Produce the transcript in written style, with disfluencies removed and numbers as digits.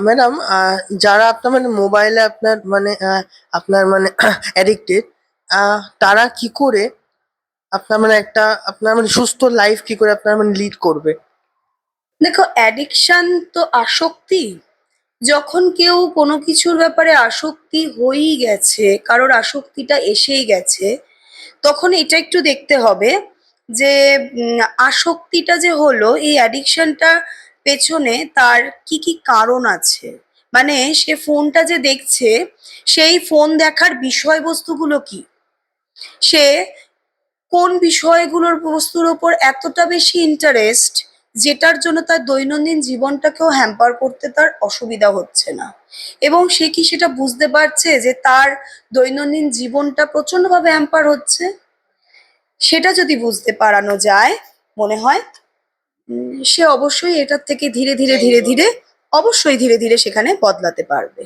Madam, যারা আপনার মানে মোবাইলে আপনার মানে অ্যাডিক্টেড, তারা কি করে আপনার মানে একটা আপনার মানে সুস্থ লাইফ কি করে আপনার মানে লিড করবে? দেখো, অ্যাডিকশন তো আসক্তি। যখন কেউ কোনো কিছুর ব্যাপারে আসক্তি হয়েই গেছে, কারোর আসক্তিটা এসেই গেছে, তখন এটা একটু দেখতে হবে যে আসক্তিটা যে হলো, এই অ্যাডিকশনটা পেছনে তার কি কি কারণ আছে। মানে সে ফোনটা যে দেখছে, সেই ফোন দেখার বিষয়বস্তুগুলো কি, সে কোন বিষয়গুলোর বস্তুর ওপর এতটা বেশি ইন্টারেস্ট, যেটার জন্য তার দৈনন্দিন জীবনটাকেও হ্যাম্পার করতে তার অসুবিধা হচ্ছে না, এবং সে কি সেটা বুঝতে পারছে যে তার দৈনন্দিন জীবনটা প্রচন্ডভাবে হ্যাম্পার হচ্ছে। সেটা যদি বুঝতে পারানো যায়, মনে হয় সে অবশ্যই এটার থেকে ধীরে ধীরে ধীরে ধীরে অবশ্যই ধীরে ধীরে সেখানে বদলাতে পারবে।